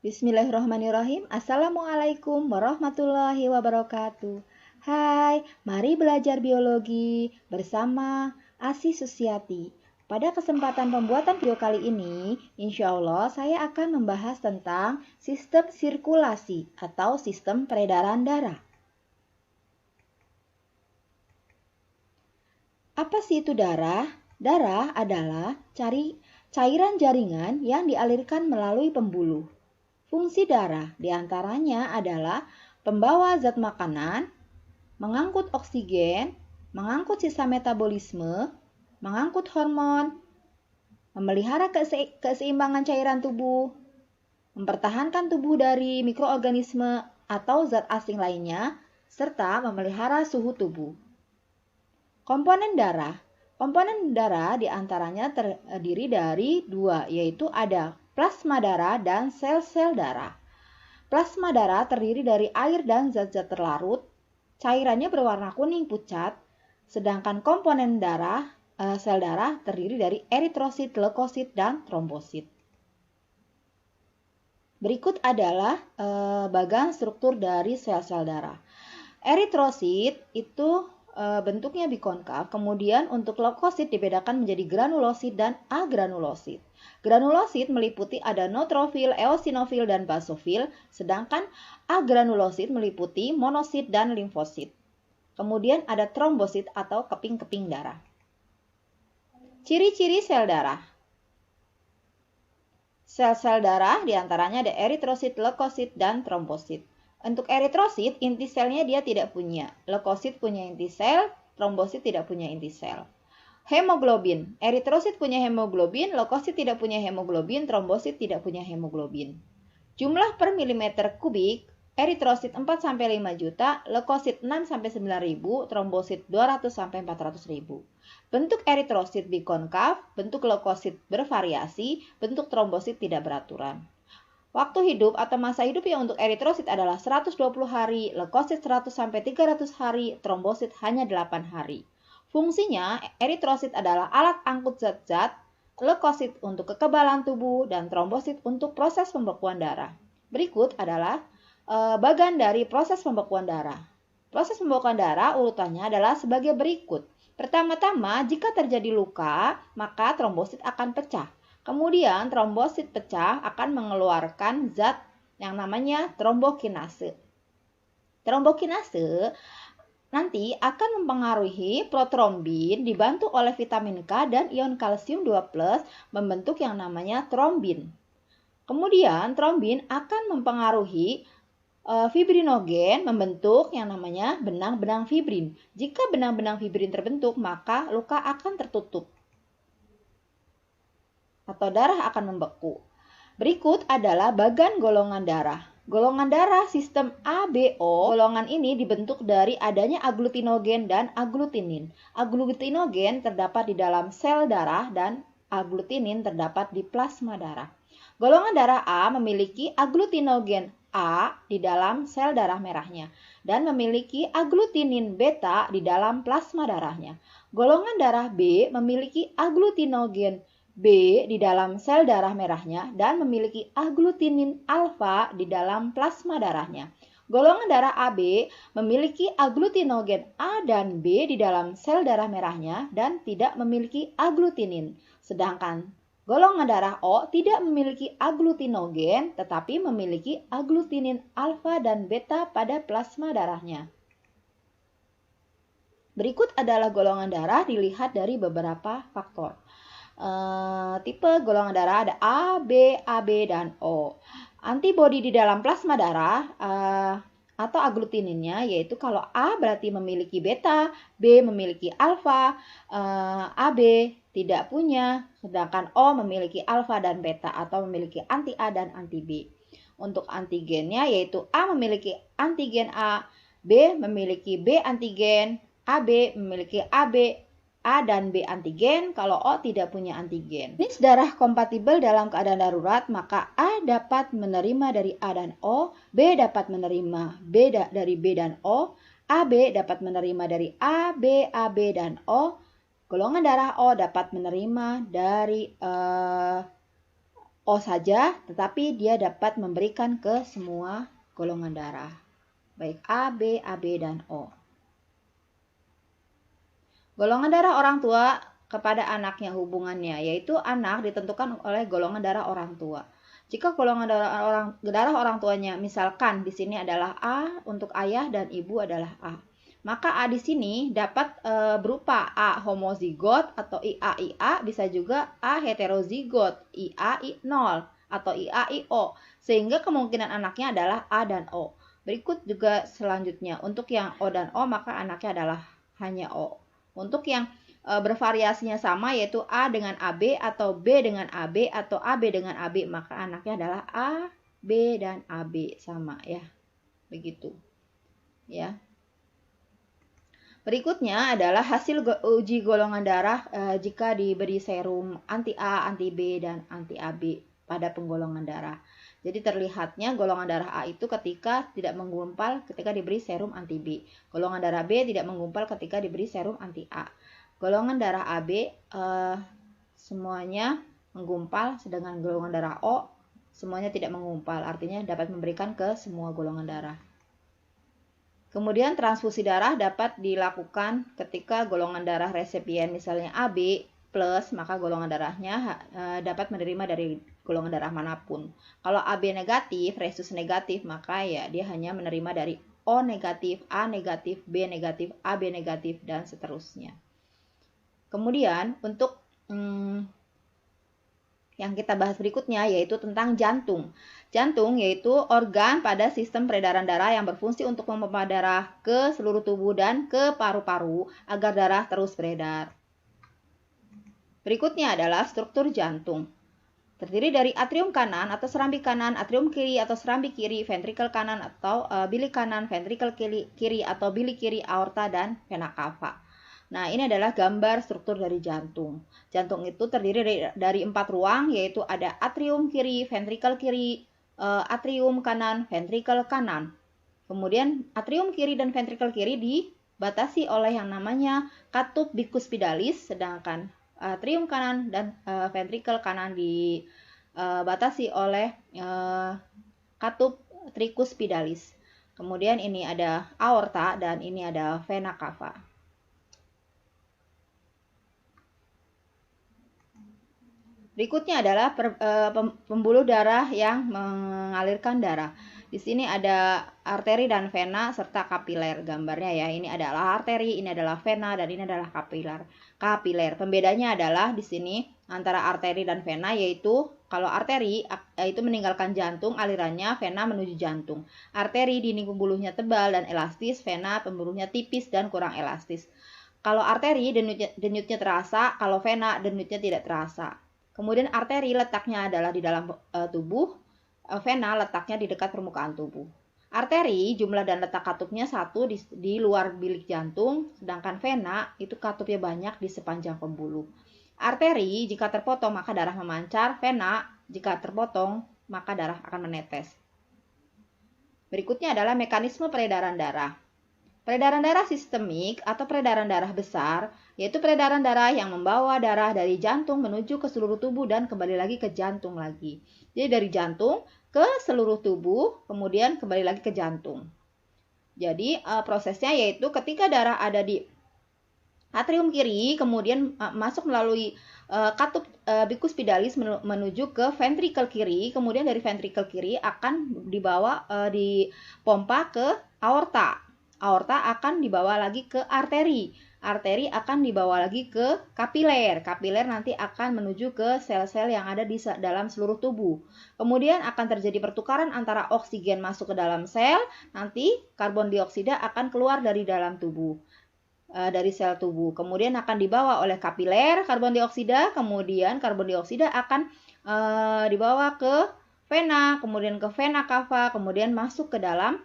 Bismillahirrahmanirrahim. Assalamualaikum warahmatullahi wabarakatuh. Hai, mari belajar biologi bersama Asi Susiati. Pada kesempatan pembuatan video kali ini, insya Allah saya akan membahas tentang sistem sirkulasi atau sistem peredaran darah. Apa sih itu darah? Darah adalah cairan jaringan yang dialirkan melalui pembuluh. Fungsi darah diantaranya adalah pembawa zat makanan, mengangkut oksigen, mengangkut sisa metabolisme, mengangkut hormon, memelihara keseimbangan cairan tubuh, mempertahankan tubuh dari mikroorganisme atau zat asing lainnya, serta memelihara suhu tubuh. Komponen darah. Komponen darah diantaranya terdiri dari dua, yaitu ada plasma darah dan sel-sel darah. Plasma darah terdiri dari air dan zat-zat terlarut. Cairannya berwarna kuning pucat. Sedangkan komponen darah, sel darah terdiri dari eritrosit, leukosit, dan trombosit. Berikut adalah bagan struktur dari sel-sel darah. Eritrosit itu bentuknya bikonkav, kemudian untuk leukosit dibedakan menjadi granulosit dan agranulosit. Granulosit meliputi ada neutrofil, eosinofil, dan basofil, sedangkan agranulosit meliputi monosit dan limfosit. Kemudian ada trombosit atau keping-keping darah. Ciri-ciri sel darah. Sel-sel darah diantaranya ada eritrosit, leukosit, dan trombosit. Untuk eritrosit, inti selnya dia tidak punya. Leukosit punya inti sel, trombosit tidak punya inti sel. Hemoglobin. Eritrosit punya hemoglobin, leukosit tidak punya hemoglobin, trombosit tidak punya hemoglobin. Jumlah per milimeter kubik, eritrosit 4-5 juta, leukosit 6-9 ribu, trombosit 200-400 ribu. Bentuk eritrosit bikonkav, bentuk leukosit bervariasi, bentuk trombosit tidak beraturan. Waktu hidup atau masa hidup yang untuk eritrosit adalah 120 hari, leukosit 100-300 hari, trombosit hanya 8 hari. Fungsinya, eritrosit adalah alat angkut zat-zat, leukosit untuk kekebalan tubuh, dan trombosit untuk proses pembekuan darah. Berikut adalah bagan dari proses pembekuan darah. Proses pembekuan darah urutannya adalah sebagai berikut. Pertama-tama, jika terjadi luka, maka trombosit akan pecah. Kemudian trombosit pecah akan mengeluarkan zat yang namanya trombokinase. Trombokinase nanti akan mempengaruhi protrombin dibantu oleh vitamin K dan ion kalsium 2+ membentuk yang namanya trombin. Kemudian trombin akan mempengaruhi fibrinogen membentuk yang namanya benang-benang fibrin. Jika benang-benang fibrin terbentuk, maka luka akan tertutup atau darah akan membeku. Berikut adalah bagan golongan darah. Golongan darah sistem ABO, golongan ini dibentuk dari adanya aglutinogen dan aglutinin. Aglutinogen terdapat di dalam sel darah dan aglutinin terdapat di plasma darah. Golongan darah A memiliki aglutinogen A di dalam sel darah merahnya dan memiliki aglutinin beta di dalam plasma darahnya. Golongan darah B memiliki aglutinogen B di dalam sel darah merahnya dan memiliki aglutinin alfa di dalam plasma darahnya. Golongan darah AB memiliki aglutinogen A dan B di dalam sel darah merahnya dan tidak memiliki aglutinin. Sedangkan golongan darah O tidak memiliki aglutinogen tetapi memiliki aglutinin alfa dan beta pada plasma darahnya. Berikut adalah golongan darah dilihat dari beberapa faktor. Tipe golongan darah ada A, B, AB, dan O. Antibodi di dalam plasma darah atau aglutininnya yaitu kalau A berarti memiliki beta, B memiliki alfa, AB tidak punya, sedangkan O memiliki alfa dan beta atau memiliki anti A dan anti B. Untuk antigennya yaitu A memiliki antigen A, B memiliki B antigen, AB memiliki AB A dan B antigen, kalau O tidak punya antigen. Jenis darah kompatibel dalam keadaan darurat, maka A dapat menerima dari A dan O, B dapat menerima dari B dan O, AB dapat menerima dari A, B, AB, dan O. Golongan darah O dapat menerima dari O saja, tetapi dia dapat memberikan ke semua golongan darah, baik A, B, AB, dan O. Golongan darah orang tua kepada anaknya hubungannya, yaitu anak ditentukan oleh golongan darah orang tua. Jika golongan darah orang tuanya, misalkan di sini adalah A untuk ayah dan ibu adalah A, maka A di sini dapat berupa A homozigot atau IA, bisa juga A heterozigot, IA-I0 atau IA-IO, sehingga kemungkinan anaknya adalah A dan O. Berikut juga selanjutnya, untuk yang O dan O maka anaknya adalah hanya O. Untuk yang bervariasinya sama yaitu A dengan AB atau B dengan AB atau AB dengan AB, maka anaknya adalah A, B, dan AB sama ya. Begitu. Ya. Berikutnya adalah hasil uji golongan darah jika diberi serum anti-A, anti-B, dan anti-AB pada penggolongan darah. Jadi terlihatnya golongan darah A itu ketika tidak menggumpal ketika diberi serum anti-B. Golongan darah B tidak menggumpal ketika diberi serum anti-A. Golongan darah AB semuanya menggumpal, sedangkan golongan darah O semuanya tidak menggumpal. Artinya dapat memberikan ke semua golongan darah. Kemudian transfusi darah dapat dilakukan ketika golongan darah resipien misalnya AB plus, maka golongan darahnya dapat menerima dari golongan darah manapun. Kalau AB negatif, resus negatif, maka ya dia hanya menerima dari O negatif, A negatif, B negatif, AB negatif, dan seterusnya. Kemudian untuk yang kita bahas berikutnya yaitu tentang jantung. Jantung yaitu organ pada sistem peredaran darah yang berfungsi untuk memompa darah ke seluruh tubuh dan ke paru-paru agar darah terus beredar. Berikutnya adalah struktur jantung. Terdiri dari atrium kanan atau serambi kanan, atrium kiri atau serambi kiri, ventrikel kanan atau bilik kanan, ventrikel kiri atau bilik kiri, aorta, dan vena cava. Nah, ini adalah gambar struktur dari jantung. Jantung itu terdiri dari 4 ruang, yaitu ada atrium kiri, ventrikel kiri, atrium kanan, ventrikel kanan. Kemudian atrium kiri dan ventrikel kiri dibatasi oleh yang namanya katup bicuspidalis, sedangkan atrium kanan dan ventrikel kanan dibatasi oleh katup tricuspidalis. Kemudian ini ada aorta dan ini ada vena cava. Berikutnya adalah pembuluh darah yang mengalirkan darah. Di sini ada arteri dan vena serta kapiler gambarnya ya. Ini adalah arteri, ini adalah vena, dan ini adalah kapiler. Pembedanya adalah di sini antara arteri dan vena, yaitu kalau arteri itu meninggalkan jantung alirannya, vena menuju jantung. Arteri dinding pembuluhnya tebal dan elastis, vena pembuluhnya tipis dan kurang elastis. Kalau arteri denyutnya terasa, kalau vena denyutnya tidak terasa. Kemudian arteri letaknya adalah di dalam tubuh, vena letaknya di dekat permukaan tubuh. Arteri jumlah dan letak katupnya 1 di luar bilik jantung, sedangkan vena itu katupnya banyak di sepanjang pembuluh. Arteri jika terpotong maka darah memancar, vena jika terpotong maka darah akan menetes. Berikutnya adalah mekanisme peredaran darah. Peredaran darah sistemik atau peredaran darah besar, yaitu peredaran darah yang membawa darah dari jantung menuju ke seluruh tubuh dan kembali lagi ke jantung lagi. Jadi dari jantung ke seluruh tubuh, kemudian kembali lagi ke jantung. Jadi prosesnya yaitu ketika darah ada di atrium kiri, kemudian masuk melalui katup bicuspidalis menuju ke ventrikel kiri, kemudian dari ventrikel kiri akan dibawa dipompa ke aorta. Aorta akan dibawa lagi ke arteri. Arteri akan dibawa lagi ke kapiler. Kapiler nanti akan menuju ke sel-sel yang ada di dalam seluruh tubuh. Kemudian akan terjadi pertukaran antara oksigen masuk ke dalam sel, nanti karbon dioksida akan keluar dari dalam tubuh, dari sel tubuh. Kemudian akan dibawa oleh kapiler karbon dioksida, kemudian karbon dioksida akan dibawa ke vena, kemudian ke vena cava, kemudian masuk ke dalam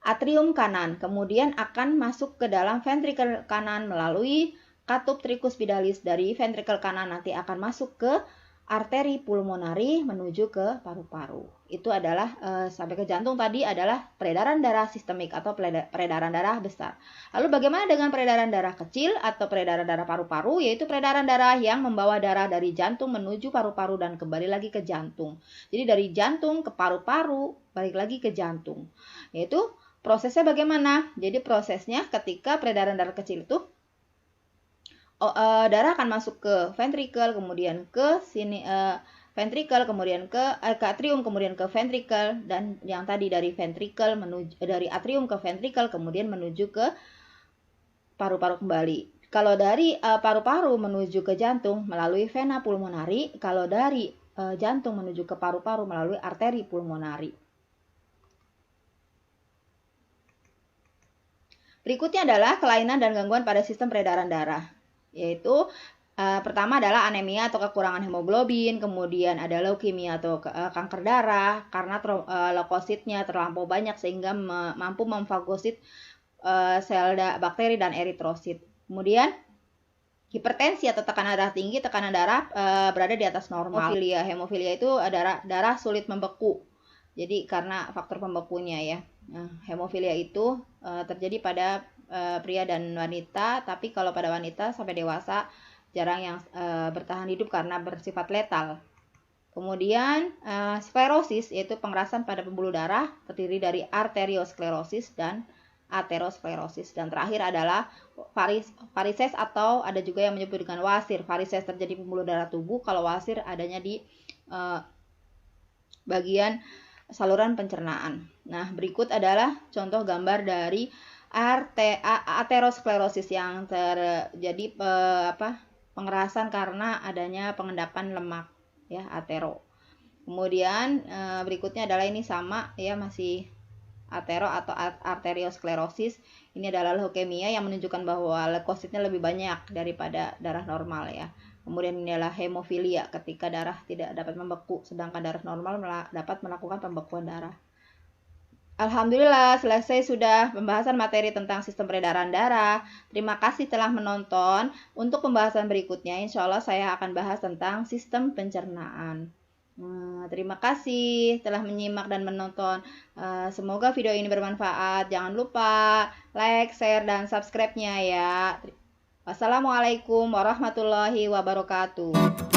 atrium kanan, kemudian akan masuk ke dalam ventrikel kanan melalui katup tricuspidalis. Dari ventrikel kanan nanti akan masuk ke arteri pulmonari menuju ke paru-paru. Itu adalah sampai ke jantung tadi adalah peredaran darah sistemik atau peredaran darah besar. Lalu bagaimana dengan peredaran darah kecil atau peredaran darah paru-paru? Yaitu peredaran darah yang membawa darah dari jantung menuju paru-paru dan kembali lagi ke jantung. Jadi dari jantung ke paru-paru, balik lagi ke jantung. Yaitu prosesnya bagaimana? Jadi prosesnya ketika peredaran darah kecil itu darah akan masuk ke ventricle, kemudian ke sini ventricle, kemudian ke atrium, kemudian ke ventricle, dan yang tadi dari ventricle menuju dari atrium ke ventricle, kemudian menuju ke paru-paru kembali. Kalau dari paru-paru menuju ke jantung melalui vena pulmonari, kalau dari jantung menuju ke paru-paru melalui arteri pulmonari. Berikutnya adalah kelainan dan gangguan pada sistem peredaran darah. Yaitu pertama adalah anemia atau kekurangan hemoglobin, kemudian ada leukemia atau kanker darah karena leukositnya terlampau banyak sehingga mampu memfagosit sel bakteri dan eritrosit. Kemudian hipertensi atau tekanan darah tinggi, tekanan darah berada di atas normal. Hemofilia itu darah sulit membeku. Jadi karena faktor pembekunya ya. Hemofilia itu terjadi pada pria dan wanita, tapi kalau pada wanita sampai dewasa jarang yang bertahan hidup karena bersifat letal. Kemudian sklerosis yaitu pengerasan pada pembuluh darah terdiri dari arteriosklerosis dan aterosklerosis. Dan terakhir adalah varises atau ada juga yang menyebut dengan wasir. Varises terjadi pembuluh darah tubuh, kalau wasir adanya di bagian saluran pencernaan. Nah, berikut adalah contoh gambar dari aterosklerosis yang terjadi pengerasan karena adanya pengendapan lemak ya, atero. Kemudian berikutnya adalah ini sama ya, masih atero atau arteriosklerosis. Ini adalah leukemia yang menunjukkan bahwa leukositnya lebih banyak daripada darah normal ya. Kemudian ini adalah hemofilia ketika darah tidak dapat membeku sedangkan darah normal dapat melakukan pembekuan darah. Alhamdulillah, selesai sudah pembahasan materi tentang sistem peredaran darah. Terima kasih telah menonton. Untuk pembahasan berikutnya, insya Allah saya akan bahas tentang sistem pencernaan. Terima kasih telah menyimak dan menonton. Semoga video ini bermanfaat. Jangan lupa like, share, dan subscribe-nya ya. Wassalamualaikum warahmatullahi wabarakatuh.